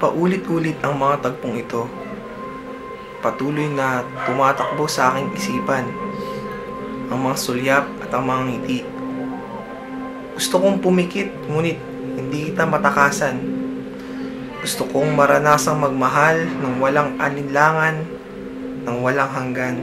Paulit-ulit ang mga tagpong ito. Patuloy na tumatakbo sa aking isipan ang mga sulyap at ang mga ngiti. Gusto kong pumikit, ngunit hindi kita matakasan. Gusto kong maranasang magmahal ng walang alinlangan, ng walang hanggan.